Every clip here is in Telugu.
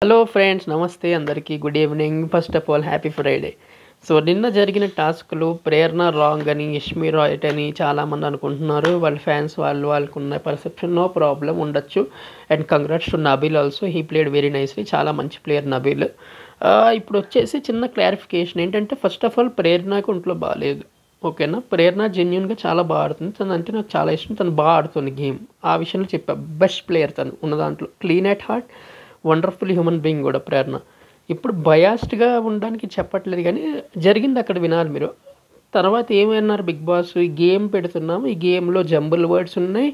హలో ఫ్రెండ్స్, నమస్తే అందరికీ. Good evening. First of all happy Friday. So నిన్న జరిగిన టాస్క్లు ప్రేరణ రాంగ్ అని, యష్మి రైట్ అని చాలామంది అనుకుంటున్నారు. వాళ్ళ ఫ్యాన్స్ వాళ్ళకున్న పర్సెప్షన్. నో ప్రాబ్లం, ఉండొచ్చు. And congrats to Nabeel also. He played very nicely. చాలా మంచి ప్లేయర్ నబీల్. ఇప్పుడు వచ్చేసి చిన్న క్లారిఫికేషన్ ఏంటంటే, ఫస్ట్ ఆఫ్ ఆల్ ప్రేరణకు ఒంట్లో బాగాలేదు, ఓకేనా. ప్రేరణ జెన్యున్గా చాలా బాగా ఆడుతుంది. తను అంటే నాకు చాలా ఇష్టం. తను బాగా ఆడుతుంది గేమ్. ఆ విషయంలో చెప్పా, బెస్ట్ ప్లేయర్ తను ఉన్న దాంట్లో. Clean at heart, wonderful human being కూడా ప్రేరణ. ఇప్పుడు బయాస్డ్గా ఉండడానికి చెప్పట్లేదు, కానీ జరిగింది అక్కడ వినాలి మీరు. తర్వాత ఏమన్నారు బిగ్ బాస్, ఈ గేమ్ పెడుతున్నాము, ఈ గేమ్లో జంబుల్ వర్డ్స్ ఉన్నాయి,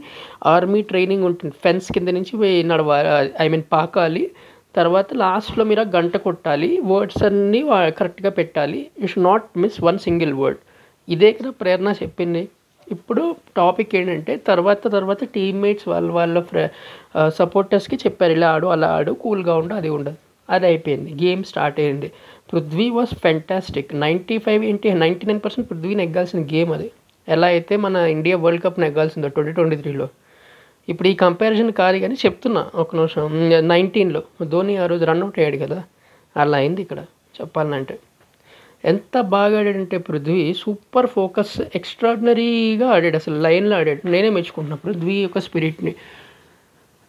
ఆర్మీ ట్రైనింగ్ ఉంటుంది, ఫెన్స్ కింద నుంచి పాకాలి, తర్వాత లాస్ట్లో మీరు గంట కొట్టాలి, వర్డ్స్ అన్నీ కరెక్ట్గా పెట్టాలి, you should not miss one single word. ఇదే కదా ప్రేరణ చెప్పింది. ఇప్పుడు టాపిక్ ఏంటంటే, తర్వాత టీమ్మేట్స్ వాళ్ళ సపోర్టర్స్కి చెప్పారు, ఇలా ఆడు, అలా ఆడు, కూల్గా ఉండు, అది ఉండదు. అది అయిపోయింది, గేమ్ స్టార్ట్ అయింది. Prithvi was fantastic. 99% పృథ్వీ నెగ్గాల్సిన గేమ్ అది. ఎలా అయితే మన ఇండియా వరల్డ్ కప్ నెగ్గాల్సిందో 2023లో. ఇప్పుడు ఈ కంపారిజన్ కాదు, కానీ చెప్తున్నా ఒక నిమిషం. 19లో ధోని ఆ రోజు రన్అట్ అయ్యాడు కదా, అలా అయింది ఇక్కడ చెప్పాలంటే. ఎంత బాగా ఆడాడంటే పృథ్వీ, సూపర్ ఫోకస్, ఎక్స్ట్రాడినరీగా ఆడాడు. అసలు లైన్లో ఆడాడు. నేనే మెచ్చుకుంటున్నాను పృథ్వీ యొక్క స్పిరిట్ని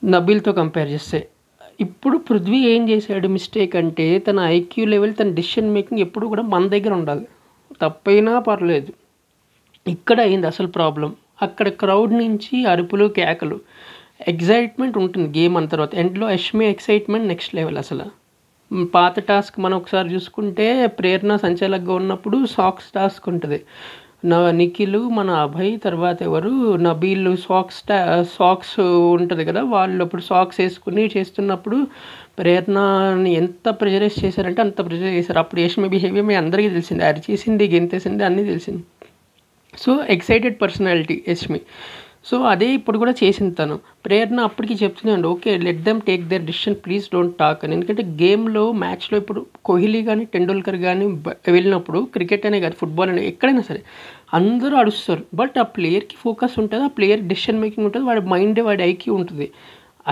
నబీల్తో కంపేర్ చేస్తే. ఇప్పుడు పృథ్వీ ఏం చేశాడు మిస్టేక్ అంటే, తన ఐక్యూ లెవెల్, తన డెసిషన్ మేకింగ్ ఎప్పుడు కూడా మన దగ్గర ఉండాలి. తప్పైనా పర్లేదు. ఇక్కడ అయింది అసలు ప్రాబ్లం. అక్కడ క్రౌడ్ నుంచి అరుపులు, కేకలు, ఎగ్జైట్మెంట్ ఉంటుంది గేమ్ అన్న తర్వాత. ఎండ్లో యష్మి ఎక్సైట్మెంట్ నెక్స్ట్ లెవెల్ అసలు. పాత టాస్క్ మనం ఒకసారి చూసుకుంటే, ప్రేరణ సంచాలకుగా ఉన్నప్పుడు సాక్స్ టాస్క్ ఉంటుంది. నిఖిల్, మన అభయ్, తర్వాత ఎవరు నబీల్ సాక్స్ ఉంటుంది కదా, వాళ్ళు అప్పుడు సాక్స్ వేసుకుని చేస్తున్నప్పుడు ప్రేరణని ఎంత ప్రెజరైజ్ చేశారంటే అంత ప్రెజరైజ్ చేశారు. అప్పుడు యష్మి బిహేవియర్ మీ అందరికీ తెలిసింది, అరిచేసింది, గెంతేసింది, అన్నీ తెలిసింది. So excited personality Yashmi. So అదే ఇప్పుడు కూడా చేసింది తను. ప్రేరణ అప్పటికి చెప్తున్నాడు, okay let them take their decision, please don't talk అని. ఎందుకంటే గేమ్లో, మ్యాచ్లో ఇప్పుడు కోహ్లీ కానీ, టెండూల్కర్ కానీ వెళ్ళినప్పుడు, క్రికెట్ అనే కాదు, ఫుట్బాల్ అనే, ఎక్కడైనా సరే అందరూ అడుస్తారు. బట్ ఆ ప్లేయర్కి ఫోకస్ ఉంటుంది, ఆ ప్లేయర్ డెసిషన్ మేకింగ్ ఉంటుంది, వాడి మైండ్, వాడి ఐక్యూ ఉంటుంది.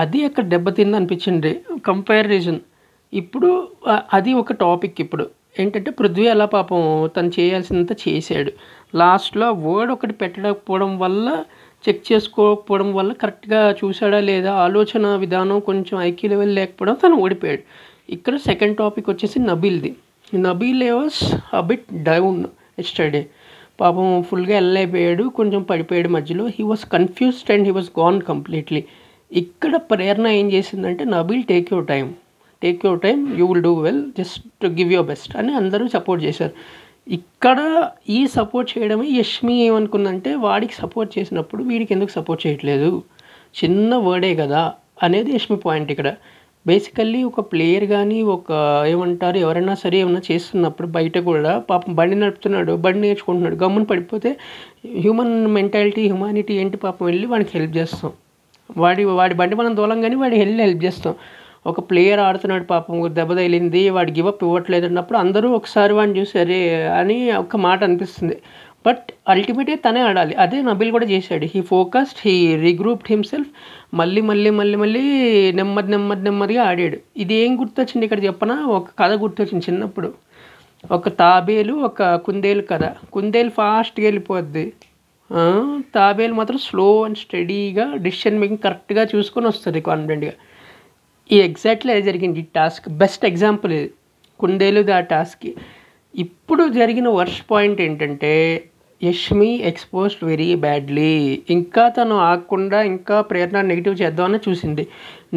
అది అక్కడ దెబ్బతింది అనిపించింది కంపారిజన్. ఇప్పుడు అది ఒక టాపిక్. ఇప్పుడు ఏంటంటే, పృథ్వీ అలా పాపం తను చేయాల్సినంత చేశాడు. లాస్ట్లో వర్డ్ ఒకటి పెట్టకపోవడం వల్ల, చెక్ చేసుకోకపోవడం వల్ల, కరెక్ట్గా చూసాడా లేదా, ఆలోచన విధానం కొంచెం ఐక్యూ లెవెల్ లేకపోవడం, తను ఓడిపోయాడు. ఇక్కడ సెకండ్ టాపిక్ వచ్చేసి నబీల్ది. Nabeel was a bit down yesterday. పాపం ఫుల్గా వెళ్ళైపోయాడు, కొంచెం పడిపోయాడు మధ్యలో. He was confused and he was gone completely. ఇక్కడ ప్రేరణ ఏం చేసిందంటే, Nabeel take your time, you will do well, just give your best అని అందరూ సపోర్ట్ చేశారు. ఇక్కడ ఈ సపోర్ట్ చేయడమే యష్మి ఏమనుకుందంటే, వాడికి సపోర్ట్ చేసినప్పుడు వీడికి ఎందుకు సపోర్ట్ చేయట్లేదు, చిన్న వర్డే కదా అనేది యష్మి పాయింట్ ఇక్కడ. బేసికల్లీ ఒక ప్లేయర్ కానీ, ఒక ఎవరైనా సరే ఏమన్నా చేస్తున్నప్పుడు బయట కూడా, పాపం బండి నడుపుతున్నాడు, బండి నేర్చుకుంటున్నాడు, గమ్మున పడిపోతే హ్యూమన్ మెంటాలిటీ, హ్యుమానిటీ ఏంటి, పాపం వెళ్ళి వాడికి హెల్ప్ చేస్తాం. వాడి బండి మనం దూలం కానీ వాడి హెల్ప్ చేస్తాం. ఒక ప్లేయర్ ఆడుతున్నాడు, పాపం దెబ్బ తగిలింది, వాడు గివప్ ఇవ్వట్లేదు అన్నప్పుడు అందరూ ఒకసారి వాడిని చూసి అరే అని ఒక మాట అనిపిస్తుంది. బట్ అల్టిమేట్గా తనే ఆడాలి. అదే నబీల్ కూడా చేశాడు. హీ ఫోకస్డ్, హీ రీగ్రూప్డ్ హిమ్సెల్ఫ్, మళ్ళీ నెమ్మదిగా ఆడాడు. ఇది ఏం గుర్తొచ్చింది ఇక్కడ చెప్పనా, ఒక కథ గుర్తొచ్చింది చిన్నప్పుడు. ఒక తాబేలు, ఒక కుందేలు కథ. కుందేలు ఫాస్ట్గా వెళ్ళిపోద్ది, తాబేలు మాత్రం స్లో అండ్ స్టడీగా డెసిషన్ మేకింగ్ కరెక్ట్గా చూసుకొని వస్తుంది కాన్ఫిడెంట్గా. ఈ ఎగ్జాక్ట్లీ అది జరిగింది ఈ టాస్క్. బెస్ట్ ఎగ్జాంపుల్ ఇది కుందేలుది ఆ టాస్క్కి. ఇప్పుడు జరిగిన వర్స్ట్ పాయింట్ ఏంటంటే, యష్మి ఎక్స్పోజ్డ్ వెరీ బ్యాడ్లీ. ఇంకా తను ఆగకుండా ఇంకా ప్రేరణ నెగిటివ్ చేద్దామని చూసింది.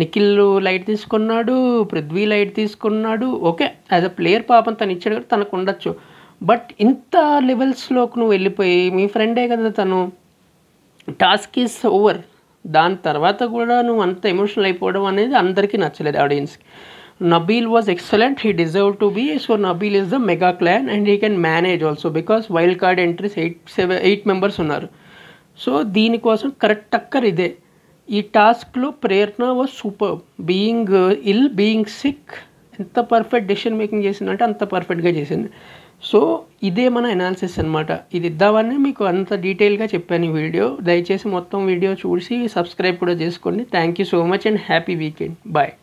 నిఖిల్ లైట్ తీసుకున్నాడు, పృథ్వీ లైట్ తీసుకున్నాడు. ఓకే, యాజ్ అ ప్లేయర్ పాపం తను ఇచ్చాడు కదా, తనకు ఉండొచ్చు. బట్ ఇంత లెవెల్స్లోకి నువ్వు వెళ్ళిపోయి, మీ ఫ్రెండే కదా తను, టాస్క్ ఈజ్ ఓవర్, దాని తర్వాత కూడా నువ్వు అంత ఎమోషనల్ అయిపోవడం అనేది అందరికీ నచ్చలేదు ఆడియన్స్కి. Nabeel was excellent, he deserve to be. So Nabeel is the mega clan and he can manage also, because wild card entries 8 members ఉన్నారు. సో దీనికోసం కరెక్ట్ టక్కర్ ఇదే. ఈ టాస్క్లో Prerana was super, being sick, ఎంత పర్ఫెక్ట్ డెసిషన్ మేకింగ్ చేసిందంటే అంత పర్ఫెక్ట్గా చేసింది. సో ఇదే మన అనాలిసిస్ అనమాట. ఇది ఇద్దామని మీకు అంత డీటెయిల్గా చెప్పాను ఈ వీడియో. దయచేసి మొత్తం వీడియో చూసి సబ్స్క్రైబ్ కూడా చేసుకోండి. Thank you so much and happy weekend. Bye.